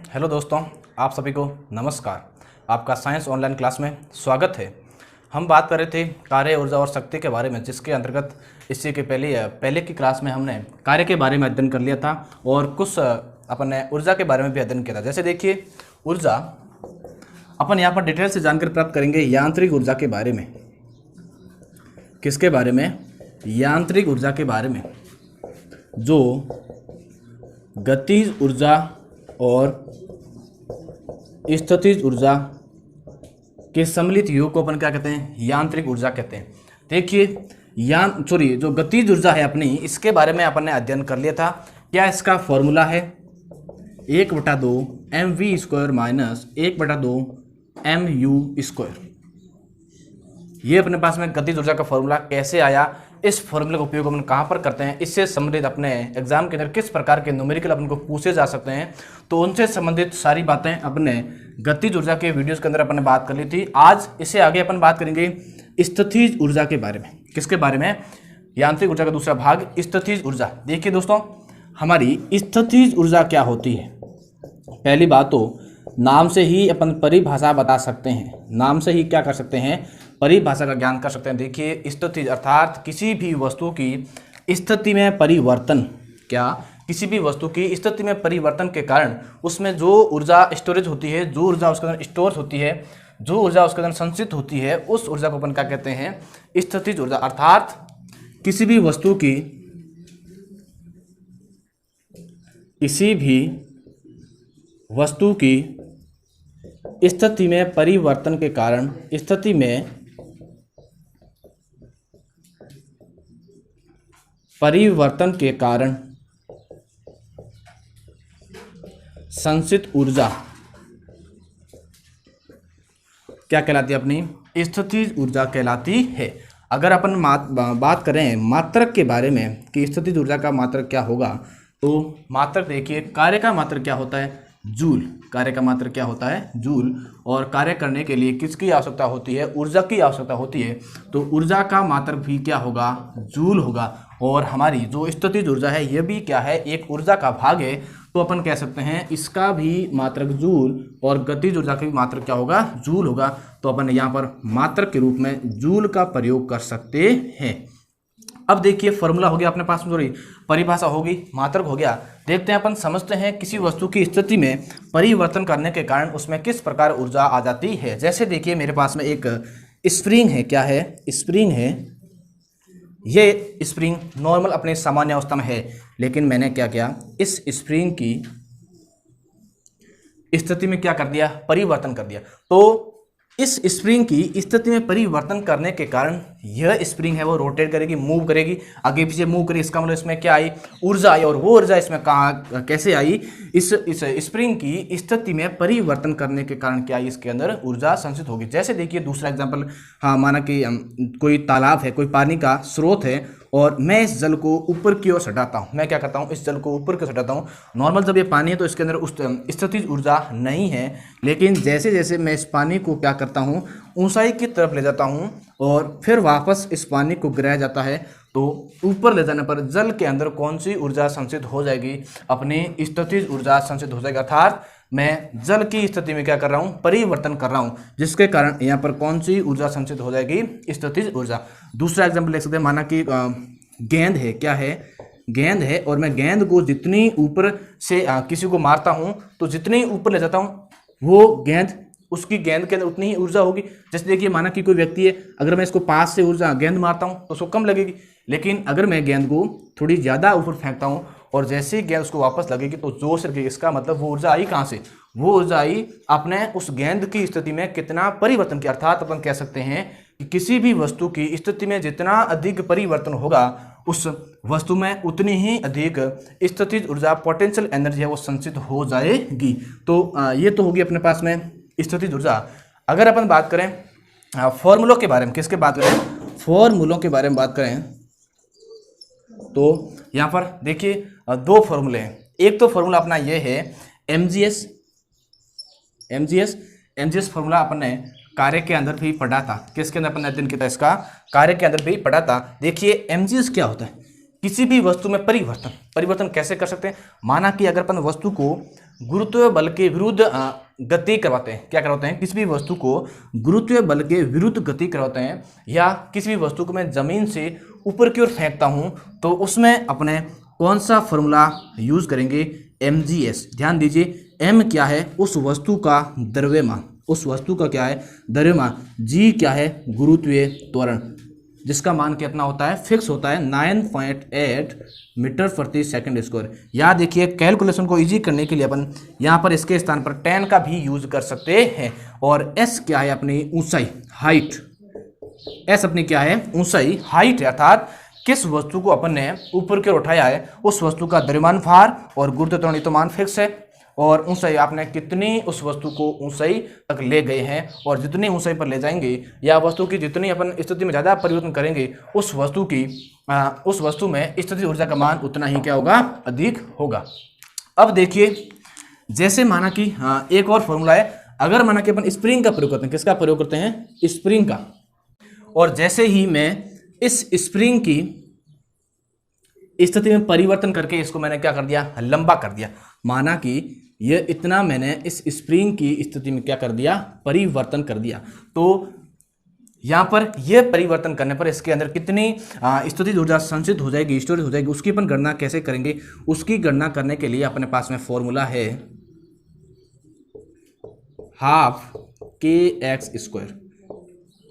Hello दोस्तों, आप सभी को नमस्कार। आपका साइंस ऑनलाइन क्लास में स्वागत है। हम बात कर रहे थे कार्य, ऊर्जा और शक्ति के बारे में, जिसके अंतर्गत इसी के पहले की क्लास में हमने कार्य के बारे में अध्ययन कर लिया था और कुछ अपन ने ऊर्जा के बारे में भी अध्ययन किया था। जैसे देखिए, ऊर्जा अपन यहाँ पर डिटेल से जानकारी प्राप्त करेंगे यांत्रिक ऊर्जा के बारे में। किसके बारे में? यांत्रिक ऊर्जा के बारे में, जो गतिज ऊर्जा और स्थितिज ऊर्जा के सम्मिलित योग को अपन क्या कहते हैं? यांत्रिक ऊर्जा कहते हैं। देखिए, जो गतिज ऊर्जा है अपनी, इसके बारे में अपन ने अध्ययन कर लिया था। क्या इसका फॉर्मूला है? 1/2 mv² माइनस 1/2 mu²। ये अपने पास में गतिज ऊर्जा का फॉर्मूला कैसे आया, इस फॉर्मूले का उपयोग अपन कहाँ पर करते हैं, इससे संबंधित अपने एग्जाम के अंदर किस प्रकार के न्यूमेरिकल अपन को पूछे जा सकते हैं, तो उनसे संबंधित सारी बातें अपने गतिज ऊर्जा के वीडियोस के अंदर अपन ने बात कर ली थी। आज इससे आगे अपन बात करेंगे स्थितिज ऊर्जा के बारे में। किसके बारे में? यांत्रिक ऊर्जा का दूसरा भाग, स्थितिज ऊर्जा। देखिए दोस्तों, हमारी स्थितिज ऊर्जा क्या होती है? पहली बात तो नाम से ही अपन परिभाषा बता सकते हैं। नाम से ही क्या कर सकते हैं? परिभाषा का ज्ञान कर सकते हैं। देखिए, स्थिति अर्थात किसी भी वस्तु की स्थिति में परिवर्तन। क्या? किसी भी वस्तु की स्थिति में परिवर्तन के कारण उसमें जो ऊर्जा स्टोरेज होती है, जो ऊर्जा उसके अंदर स्टोर होती है, जो ऊर्जा उसके अंदर संचित होती है, उस ऊर्जा को अपन क्या कहते हैं? स्थितिज ऊर्जा। अर्थात किसी भी वस्तु की स्थिति में परिवर्तन के कारण, स्थिति में परिवर्तन के कारण संचित ऊर्जा क्या कहलाती है? अपनी स्थितिज ऊर्जा कहलाती है। अगर अपन बात करें मात्रक के बारे में कि स्थितिज ऊर्जा का मात्रक क्या होगा, तो मात्रक देखिए, कार्य का मात्रक क्या होता है? जूल। कार्य का मात्रक क्या होता है? जूल। और कार्य करने के लिए किसकी आवश्यकता होती है? ऊर्जा की आवश्यकता होती है। तो ऊर्जा का मात्रक भी क्या होगा? जूल होगा। और हमारी जो स्थितिज ऊर्जा है, यह भी क्या है? एक ऊर्जा का भाग है। तो अपन कह सकते हैं इसका भी मात्रक जूल और गतिज ऊर्जा का भी मात्रक क्या होगा? जूल होगा। तो अपन यहाँ पर मात्रक के रूप में जूल का प्रयोग कर सकते हैं। अब देखिए, फॉर्मूला हो गया अपने पास में, परिभाषा होगी, मात्रक हो गया। देखते हैं, अपन समझते हैं किसी वस्तु की स्थिति में परिवर्तन करने के कारण उसमें किस प्रकार ऊर्जा आ जाती है। जैसे देखिए, मेरे पास में एक स्प्रिंग है। क्या है? स्प्रिंग है। ये स्प्रिंग नॉर्मल अपने सामान्य अवस्था में है, लेकिन मैंने क्या किया? इस स्प्रिंग की स्थिति में क्या कर दिया? परिवर्तन कर दिया। तो इस स्प्रिंग की स्थिति में परिवर्तन करने के कारण यह स्प्रिंग है वो रोटेट करेगी, मूव करेगी, आगे पीछे मूव करेगी। इसका मतलब इसमें क्या आई? ऊर्जा आई। और वो ऊर्जा इसमें कहाँ कैसे आई? इस स्प्रिंग की स्थिति में परिवर्तन करने के कारण क्या आई? इसके अंदर ऊर्जा संचित होगी। जैसे देखिए, दूसरा एग्जाम्पल, हाँ, माना कि कोई तालाब है, कोई पानी का स्रोत है, और मैं इस जल को ऊपर की ओर सटाता हूँ। मैं क्या करता हूँ? इस जल को ऊपर की ओर सटाता हूँ। नॉर्मल जब ये पानी है तो इसके अंदर उस स्थितिज ऊर्जा नहीं है, लेकिन जैसे जैसे मैं इस पानी को क्या करता हूँ? ऊंचाई की तरफ ले जाता हूँ और फिर वापस इस पानी को गिराया जाता है, तो ऊपर ले जाने पर जल के अंदर कौन सी ऊर्जा संचित हो जाएगी? अपनी स्थितिज ऊर्जा संचित हो जाएगी। अर्थात मैं जल की स्थिति में क्या कर रहा हूँ? परिवर्तन कर रहा हूँ, जिसके कारण यहाँ पर कौन सी ऊर्जा संचित हो जाएगी? स्थितिज ऊर्जा। दूसरा एग्जाम्पल ले सकते हैं, माना कि गेंद है। क्या है? गेंद है, और मैं गेंद को जितनी ऊपर से किसी को मारता हूँ, तो जितनी ऊपर ले जाता हूँ, वो गेंद, उसकी गेंद के अंदर उतनी ही ऊर्जा होगी। जैसे देखिए, माना कि कोई व्यक्ति है, अगर मैं इसको पास से ऊर्जा गेंद मारता हूँ तो उसको कम लगेगी, लेकिन अगर मैं गेंद को थोड़ी ज़्यादा ऊपर फेंकता हूँ और जैसे ही गेंद उसको वापस लगेगी तो जोर से लगेगी। इसका मतलब वो ऊर्जा आई कहाँ से? वो ऊर्जा आई अपने उस गेंद की स्थिति में कितना परिवर्तन किया। अर्थात अपन कह सकते हैं कि किसी भी वस्तु की स्थिति में जितना अधिक परिवर्तन होगा, उस वस्तु में उतनी ही अधिक स्थितिज ऊर्जा, पोटेंशियल एनर्जी है वो संचित हो जाएगी। तो ये तो होगी अपने पास में स्थितिज ऊर्जा। अगर अपन बात करें फॉर्मूलों के बारे में, किसके बात करें? फॉर्मूलों के बारे में बात करें तो यहाँ पर देखिए, दो फॉर्मूले हैं। एक तो फॉर्मूला अपना ये है एमजीएस फॉर्मूला अपन ने कार्य के अंदर भी पढ़ा था। किसके अंदर अपन ने अध्ययन किया था? इसका कार्य के अंदर भी पढ़ा था। देखिए, एमजीएस क्या होता है? किसी भी वस्तु में परिवर्तन कैसे कर सकते हैं? माना कि अगर अपन वस्तु को गुरुत्वीय बल के विरुद्ध गति करवाते हैं। क्या करवाते हैं? किसी भी वस्तु को गुरुत्वीय बल के विरुद्ध गति करवाते हैं, या किसी भी वस्तु को मैं जमीन से ऊपर की ओर फेंकता हूं तो उसमें अपने कौन सा फॉर्मूला यूज करेंगे? mgs। ध्यान दीजिए, m क्या है? उस वस्तु का द्रव्यमान, उस वस्तु का क्या है? द्रव्यमान। g क्या है? गुरुत्वीय त्वरण, जिसका मान कितना होता है? फिक्स होता है 9.8 मीटर प्रति सेकंड स्क्वायर। यहाँ देखिए, कैलकुलेशन को इजी करने के लिए अपन यहाँ पर इसके स्थान पर 10 का भी यूज कर सकते हैं। और s क्या है? अपनी ऊंचाई, हाइट। s अपनी क्या है? ऊंचाई, हाइट है, अर्थात किस वस्तु को अपन ने ऊपर की ओर उठाया है उस वस्तु का द्रव्यमान भार, और गुरुत्व त्वरण तो मान फिक्स है, और ऊंचाई आपने कितनी उस वस्तु को ऊंचाई तक ले गए हैं, और जितनी ऊंचाई पर ले जाएंगे या वस्तु की जितनी अपन स्थिति में ज़्यादा परिवर्तन करेंगे उस वस्तु में स्थितिज ऊर्जा का मान उतना ही क्या होगा? अधिक होगा। अब देखिए, जैसे माना कि एक और फॉर्मूला है, अगर माना कि अपन स्प्रिंग का प्रयोग करते हैं, किसका प्रयोग करते हैं? स्प्रिंग का। और जैसे ही मैं इस स्प्रिंग की स्थिति में परिवर्तन करके इसको मैंने क्या कर दिया? लंबा कर दिया। माना कि यह इतना मैंने इस स्प्रिंग की स्थिति में क्या कर दिया? परिवर्तन कर दिया। तो यहाँ पर यह परिवर्तन करने पर इसके अंदर कितनी स्थितिज ऊर्जा संचित हो जाएगी, स्टोरेज हो जाएगी, उसकी अपन गणना कैसे करेंगे? उसकी गणना करने के लिए अपने पास में फॉर्मूला है हाफ kx²।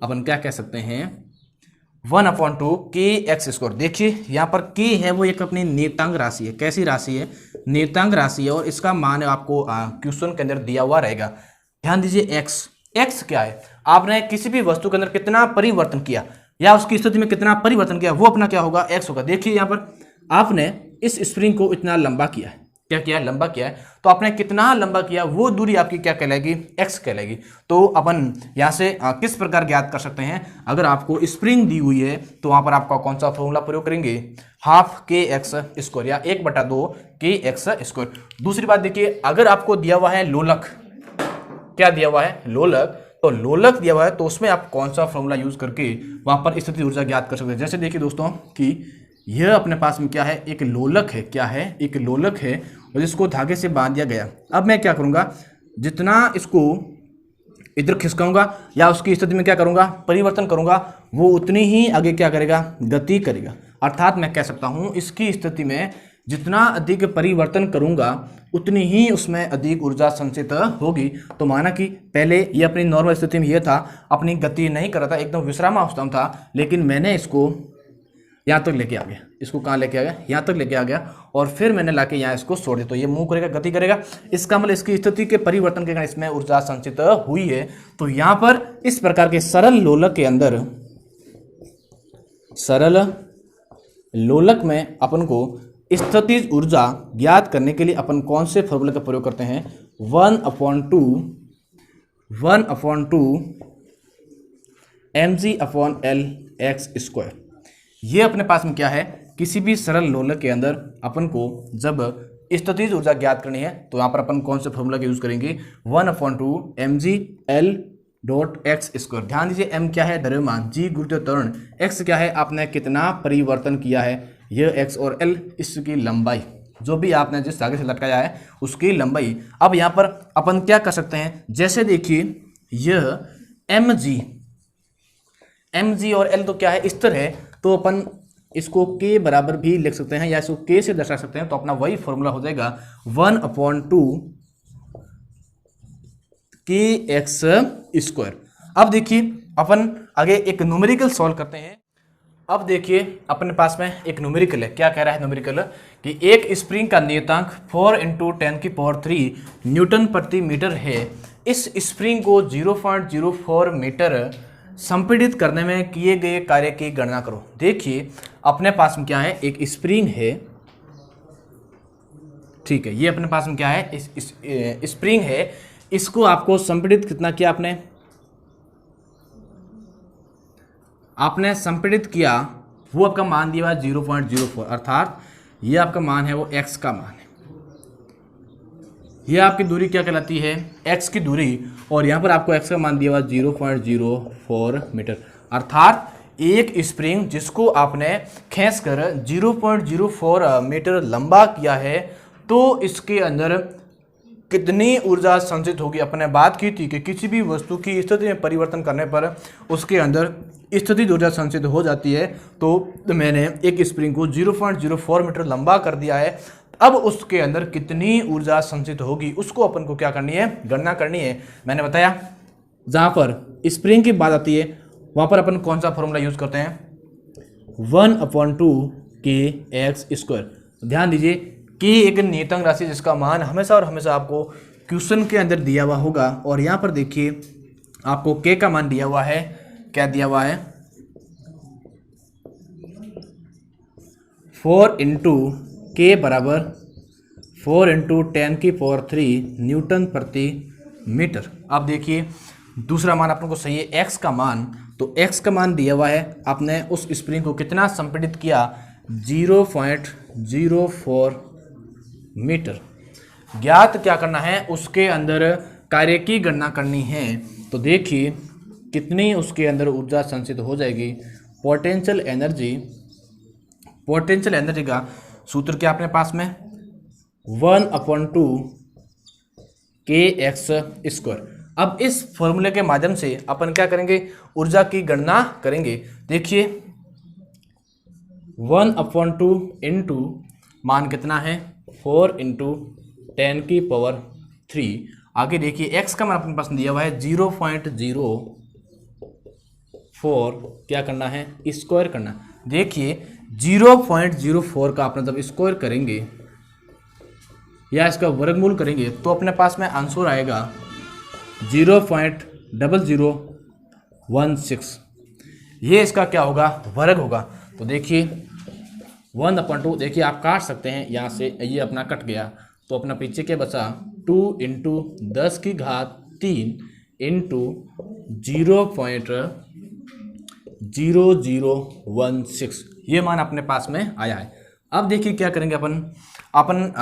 अपन क्या कह सकते हैं? 1/2 kx²। देखिए यहाँ पर k है वो एक अपनी नियतांक राशि है। कैसी राशि है? नियतांक राशि है, और इसका मान आपको क्वेश्चन के अंदर दिया हुआ रहेगा। ध्यान दीजिए, x क्या है? आपने किसी भी वस्तु के अंदर कितना परिवर्तन किया या उसकी स्थिति में कितना परिवर्तन किया, वो अपना क्या होगा? x होगा। देखिए यहाँ पर आपने इस स्प्रिंग को इतना लंबा किया है, क्या किया? लंबा किया है। तो आपने कितना लंबा किया, वो दूरी आपकी क्या कहलाएगी? x कहलाएगी। तो अपन यहाँ से किस प्रकार ज्ञात कर सकते हैं? अगर आपको स्प्रिंग दी हुई है तो वहाँ पर आपका कौन सा फॉर्मूला प्रयोग करेंगे? हाफ kx² या 1/2 kx²। दूसरी बात देखिए, अगर आपको दिया हुआ है लोलक, क्या दिया हुआ है? लोलक। तो लोलक दिया हुआ है तो उसमें आप कौन सा फॉर्मूला यूज करके वहाँ पर स्थितिज ऊर्जा ज्ञात कर सकते हैं? जैसे देखिए दोस्तों कि यह अपने पास में क्या है? एक लोलक है। क्या है? एक लोलक है, और जिसको धागे से बांध दिया गया। अब मैं क्या करूंगा? जितना इसको इधर खिसकाऊंगा या उसकी स्थिति में क्या करूंगा? परिवर्तन करूंगा, वो उतनी ही आगे क्या करेगा? गति करेगा। अर्थात मैं कह सकता हूं इसकी स्थिति में जितना अधिक परिवर्तन करूंगा उतनी ही उसमें अधिक ऊर्जा संचित होगी। तो माना कि पहले ये अपनी नॉर्मल स्थिति में ये था, अपनी गति नहीं कर रहा था, एकदम विश्रामावस्था में था, लेकिन मैंने इसको यहाँ तक लेके आ गया। इसको कहाँ लेके आ गया? यहाँ तक लेके आ गया, और फिर मैंने लाके यहाँ इसको छोड़ दिया। तो ये मूव करेगा, गति करेगा। इसका मतलब इसकी स्थिति के परिवर्तन के कारण इसमें ऊर्जा संचित हुई है। तो यहाँ पर इस प्रकार के सरल लोलक के अंदर, सरल लोलक में अपन को स्थितिज ऊर्जा ज्ञात करने के लिए अपन कौन से फॉर्मूले का प्रयोग करते हैं? 1/2 mg/L(x²). ये अपने पास में क्या है? किसी भी सरल लोलक के अंदर अपन को जब स्थितिज ऊर्जा ज्ञात करनी है तो यहाँ पर अपन कौन से फॉर्मूला का यूज करेंगे? 1/2 mg/L(x²). ध्यान दीजिए, m क्या है? द्रव्यमान, g गुरुत्वीय त्वरण, x क्या है? आपने कितना परिवर्तन किया है, यह x, और l इसकी लंबाई, जो भी आपने जिस धागे से लटकाया है उसकी लंबाई। अब यहाँ पर अपन क्या कर सकते हैं? जैसे देखिए, यह mg और l तो क्या है? स्थिर है, तो अपन इसको k बराबर भी लिख सकते हैं या इसको k से दर्शा सकते हैं। तो अपना वही फॉर्मूला हो जाएगा 1/2 kx²। अब देखिए, अपन आगे एक न्यूमेरिकल सॉल्व करते हैं। अब देखिए, अपने पास में एक न्यूमेरिकल है। क्या कह रहा है न्यूमेरिकल? कि एक स्प्रिंग का नियतांक 4 × 10³ न्यूटन प्रति मीटर है। इस स्प्रिंग को 0.04 मीटर संपीड़ित करने में किए गए कार्य की गणना करो। देखिए, अपने पास में क्या है? एक स्प्रिंग है, ठीक है। ये अपने पास में क्या है? स्प्रिंग है। इसको आपको संपीड़ित कितना किया? आपने संपीड़ित किया, वो आपका मान दिया हुआ 0.04, अर्थात ये आपका मान है वो x का मान है। ये आपकी दूरी क्या कहलाती है? x की दूरी, और यहाँ पर आपको x का मान दिया हुआ 0.04 मीटर। अर्थात एक स्प्रिंग जिसको आपने खींचकर 0.04 मीटर लंबा किया है, तो इसके अंदर कितनी ऊर्जा संचित होगी। अपने बात की थी कि किसी भी वस्तु की स्थिति में परिवर्तन करने पर उसके अंदर स्थितिज ऊर्जा संचित हो जाती है। तो मैंने एक स्प्रिंग को 0.04 मीटर लंबा कर दिया है। अब उसके अंदर कितनी ऊर्जा संचित होगी उसको अपन को क्या करनी है, गणना करनी है। मैंने बताया जहाँ पर स्प्रिंग की बात आती है वहाँ पर अपन कौन सा फॉर्मूला यूज करते हैं, 1/2 kx²। ध्यान दीजिए कि एक न्यूटन राशि जिसका मान हमेशा और हमेशा आपको क्वेश्चन के अंदर दिया हुआ होगा। और यहाँ पर देखिए आपको k का मान दिया हुआ है, क्या दिया हुआ है, 4 × k बराबर 4 × 10³ न्यूटन प्रति मीटर। अब देखिए दूसरा मान अपन को सही है x का मान, तो x का मान दिया हुआ है। आपने उस स्प्रिंग को कितना संपीड़ित किया, 0.04 मीटर। ज्ञात क्या करना है, उसके अंदर कार्य की गणना करनी है। तो देखिए कितनी उसके अंदर ऊर्जा संचित हो जाएगी। पोटेंशियल एनर्जी का सूत्र क्या अपने पास में, 1/2 kx²। अब इस फॉर्मूले के माध्यम से अपन क्या करेंगे, ऊर्जा की गणना करेंगे। देखिए 1/2 इंटू मान कितना है, 4 × 10³ आगे देखिए x का मान अपने पास दिया हुआ है 0.04, क्या करना है, स्क्वायर करना। देखिए 0.04 का अपने जब स्क्वायर करेंगे या इसका वर्गमूल करेंगे तो अपने पास में आंसर आएगा 0.0016। ये इसका क्या होगा, वर्ग होगा। तो देखिए 1/2, देखिए आप काट सकते हैं यहाँ से, ये अपना कट गया तो अपना पीछे क्या बचा, 2 × 10³ इंटू 0.0016, ये मान अपने पास में आया है। अब देखिए क्या करेंगे अपन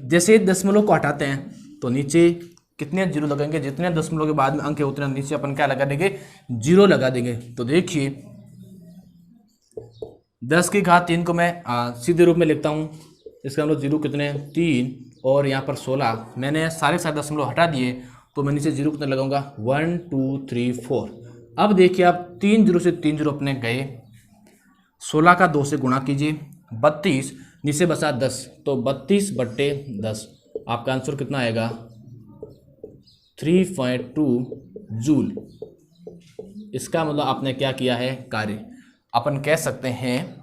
जैसे दशमलव को हटाते हैं तो नीचे कितने जीरो लगाएंगे, जितने दशमलव के बाद में अंक है उतने नीचे अपन क्या लगा देंगे, जीरो लगा देंगे। तो देखिए 10³ को मैं सीधे रूप में लिखता हूँ, इसका मतलब जीरो कितने, 3 और यहाँ पर 16। मैंने सारे दशमलव हटा दिए तो मैं नीचे जीरो कितने लगाऊंगा, 1 2 3 4। अब देखिए आप 3 जीरो से 3 जीरो अपने गए, 16 का 2 से गुणा कीजिए, 32 नीचे बचा 10, तो 32/10 आपका आंसर कितना आएगा, 3.2 जूल। इसका मतलब आपने क्या किया है, कार्य। अपन कह सकते हैं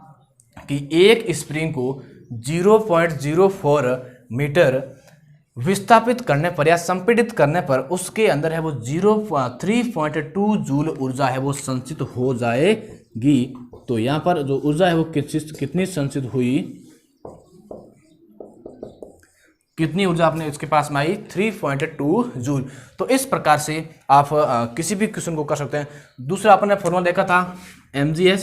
कि एक स्प्रिंग को 0.04 मीटर विस्थापित करने पर या संपीड़ित करने पर उसके अंदर है वो 3.2 जूल ऊर्जा है वो संचित हो जाएगी। तो यहाँ पर जो ऊर्जा है वो कितनी संचित हुई, कितनी ऊर्जा अपने इसके पास में आई, 3.2 जूल। तो इस प्रकार से आप किसी भी क्वेश्चन को कर सकते हैं। दूसरा अपन ने फॉर्मूला देखा था mgs,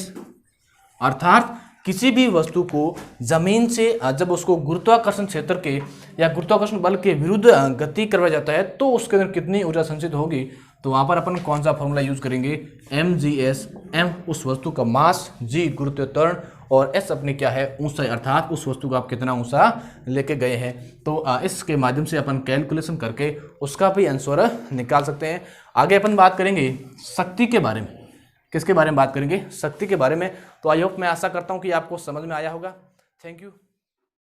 अर्थात किसी भी वस्तु को जमीन से जब उसको गुरुत्वाकर्षण क्षेत्र के या गुरुत्वाकर्षण बल के विरुद्ध गति करवाया जाता है तो उसके अंदर कितनी ऊर्जा संचित होगी। तो वहां पर अपन कौन सा फॉर्मूला यूज करेंगे, mgs, m उस वस्तु का मास, g गुरुत्वीय त्वरण और s अपनी क्या है, ऊंचाई, अर्थात उस वस्तु को आप कितना ऊंचा लेके गए हैं। तो इसके माध्यम से अपन कैलकुलेशन करके उसका भी आंसर निकाल सकते हैं। आगे अपन बात करेंगे शक्ति के बारे में। किसके बारे में बात करेंगे, शक्ति के बारे में। तो आई होप, मैं आशा करता हूँ कि आपको समझ में आया होगा। Thank you.